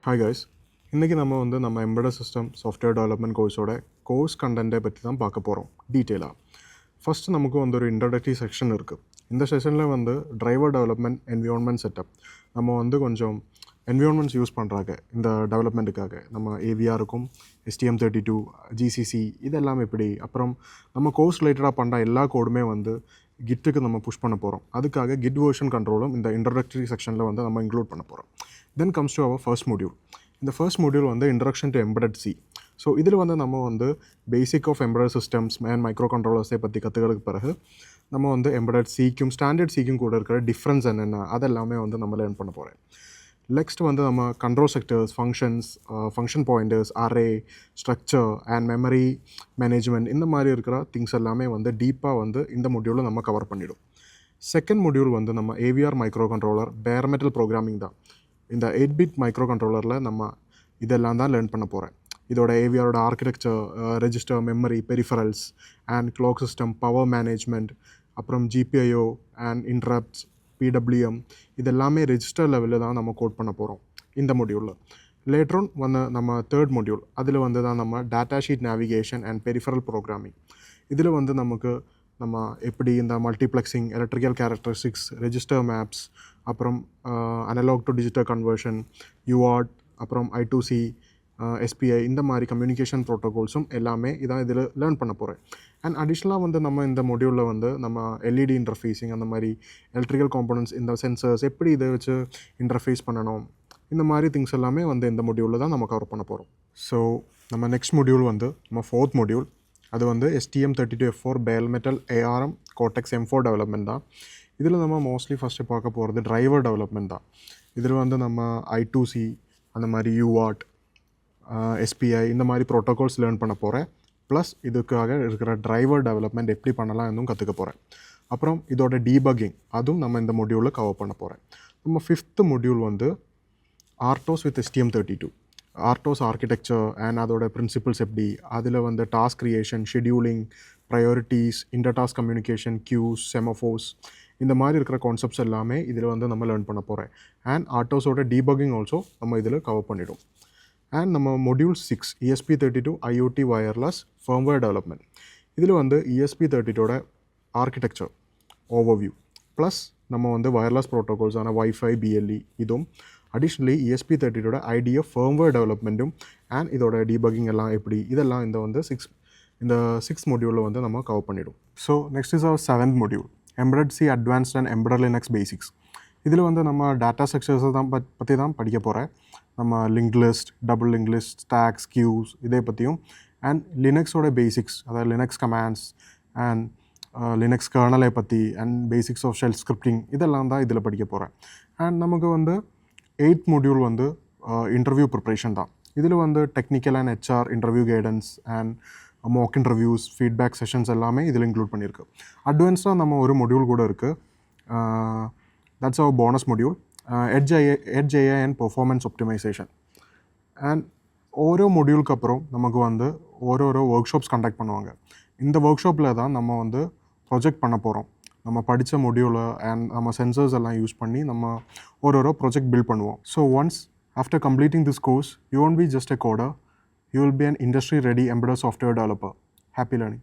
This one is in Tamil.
Hi guys, இன்றைக்கி நம்ம embedded system software development course கண்டென்ட்டை பற்றி தான் பார்க்க போகிறோம் டீட்டெயிலாக. ஃபஸ்ட்டு நமக்கு ஒரு introductory செக்ஷன் இருக்குது. இந்த செஷனில் டிரைவர் டெவலப்மெண்ட் என்விரான்மெண்ட் செட்டப் நம்ம கொஞ்சம் என்விரான்மெண்ட்ஸ் யூஸ் பண்ணுறாங்க இந்த டெவலப்மெண்ட்டுக்காக. நம்ம ஏவிஆருக்கும் STM32 GCC இதெல்லாம் எப்படி, அப்புறம் நம்ம கோர்ஸ் ரிலேட்டடாக பண்ணுற எல்லா கோடுமே கிட்டுக்கு நம்ம புஷ் பண்ண போகிறோம். அதுக்காக கிட் வெர்ஷன் கண்ட்ரோலும் இந்த இன்ட்ரோடக்டரி செக்ஷனில் நம்ம இன்க்ளூட் பண்ண போகிறோம். Then comes to our first module. இந்த first module introduction to embedded C. So இதில் நம்ம basic of embedded systems and micro கண்ட்ரோலர்ஸை பற்றி கற்றுக்கிறதுக்கு பிறகு நம்ம எம்பெடட் சிக்கும் ஸ்டாண்டர்ட் சிக்கும் கூட இருக்கிற டிஃப்ரென்ஸ் என்னென்ன அதெல்லாமே நம்ம லேர்ன் பண்ண போகிறேன். நெக்ஸ்ட் நம்ம control sectors, functions, function pointers, array, structure and memory management இந்த மாதிரி இருக்கிற திங்ஸ் எல்லாமே டீப்பாக இந்த மாடியூலில் நம்ம கவர் பண்ணிவிடும். செகண்ட் மாடியூல் நம்ம ஏவிஆர் மைக்ரோ கண்ட்ரோலர் பேர் மெட்டல் ப்ரோக்ராமிங் தான். இந்த 8-bit மைக்ரோ கண்ட்ரோலரில் நம்ம இதெல்லாம் தான் லேர்ன் பண்ண போகிறேன். இதோட ஏவிஆரோட architecture, register, memory, peripherals and clock system, power management, அப்புறம் GPIO அண்ட் இன்டரப்ட்ஸ், PWM இதெல்லாமே ரெஜிஸ்டர் லெவலில் தான் நம்ம கோட் பண்ண போகிறோம் இந்த மாடியூலில். லேட்டர் ஆன் நம்ம தேர்ட் மாடியூல் அதில் தான் நம்ம data sheet navigation and peripheral programming. இதில் நமக்கு நம்ம எப்படி இந்த multiplexing, electrical characteristics, register maps, அப்புறம் analogue to digital conversion, UART, அப்புறம் I2C, SPI இந்த மாதிரி கம்யூனிகேஷன் ப்ரோட்டோகால்ஸும் எல்லாமே இதான் இதில் லேர்ன் பண்ண போகிறேன். அண்ட் அடிஷ்னலாக நம்ம இந்த மாடியூலில் நம்ம LED இன்டர்ஃபேஸிங், அந்த மாதிரி எலக்ட்ரிக்கல் காம்போனன்ட்ஸ், இந்த சென்சர்ஸ் எப்படி இதை வச்சு இன்டர்ஃபேஸ் பண்ணணும், இந்த மாதிரி திங்ஸ் எல்லாமே இந்த மாடியூலில் தான் நம்ம கவர் பண்ண போகிறோம். ஸோ நம்ம நெக்ஸ்ட் மாடியூல் நம்ம ஃபோர்த் மாடியூல். அது STM32F4 பேர் metal ARM Cortex M4 development தான். இதில் நம்ம மோஸ்ட்லி ஃபஸ்ட்டு பார்க்க போகிறது டிரைவர் டெவலப்மெண்ட் தான். இதில் நம்ம I2C, அந்த மாதிரி UART, SPI இந்த மாதிரி ப்ரோட்டோகால்ஸ் லேர்ன் பண்ண போகிறேன். ப்ளஸ் இதுக்காக இருக்கிற டிரைவர் டெவலப்மெண்ட் எப்படி பண்ணலாம் இன்னும் கற்றுக்க போகிறேன். அப்புறம் இதோட டீபக்கிங் அதுவும் நம்ம இந்த மாடியூலில் கவர் பண்ண போகிறேன். நம்ம fifth module RTOS with STM32. RTOS architecture and அதோட பிரின்சிபிள்ஸ் எப்படி, அதில் task creation, scheduling, priorities, inter task communication, queues, semaphores இந்த மாதிரி இருக்கிற கான்செப்ட்ஸ் எல்லாமே இதில் நம்ம லேர்ன் பண்ண போகிறேன். அண்ட் ஆர்டோஸோட டீபக்கிங் ஆல்சோ நம்ம இதில் கவர் பண்ணிவிடும். அண்ட் நம்ம module 6 ESP32 IoT wireless firmware development. இதில் ESP32ஓட ஆர்கிடெக்சர் ஓவர்வியூ, ப்ளஸ் நம்ம வயர்லெஸ் ப்ரோட்டோகால்ஸான Wi-Fi, BLE இதுவும், அடிஷ்னலி ESP32ஓட IDF ஃபர்ம்வேர் டெவலப்மெண்ட்டும் அண்ட் இதோட டீபக்கிங் எல்லாம் எப்படி, இதெல்லாம் இந்த சிக்ஸ் மாடியூலில் நம்ம கவர் பண்ணிவிடும். So next is our seventh module Embedded C Advanced and Embedded Linux Basics. இதில் நம்ம டேட்டா ஸ்ட்ரக்சர்ஸை தான் பற்றி தான் படிக்க போகிறேன். நம்ம link list, double link list, stacks, queues இதை பற்றியும், அண்ட் லினக்ஸோட பேசிக்ஸ், அதாவது லினக்ஸ் கமாண்ட்ஸ் அண்ட் லினக்ஸ் கர்னலை பற்றி, and basics of shell scripting இதெல்லாம் தான் இதில் படிக்க போகிறேன். அண்ட் நமக்கு 8th மாடியூல் இன்டர்வியூ ப்ரிப்ரேஷன் தான். இதில் technical and HR interview guidance and mock interviews, feedback sessions எல்லாமே இதில் இன்க்ளூட் பண்ணியிருக்கு. அட்வான்ஸ்டாக நம்ம ஒரு மாடியூல் கூட இருக்குது. That's our bonus module, edge AI and performance optimisation. And ஓரோ மாடியூலுக்கு அப்புறம் நமக்கு ஓரோரோ ஒர்க் ஷாப்ஸ் கண்டக்ட் பண்ணுவாங்க. இந்த ஒர்க் ஷாப்பில் தான் நம்ம ப்ரொஜெக்ட் பண்ண போகிறோம். நம்ம படித்த மாடியூலை அண்ட் நம்ம சென்சர்ஸ் எல்லாம் யூஸ் பண்ணி நம்ம ஓரோரோ ப்ரொஜெக்ட் பில்ட் பண்ணுவோம். So once after completing this course, you won't be just a coder, you will be an industry-ready embedded software developer. Happy learning.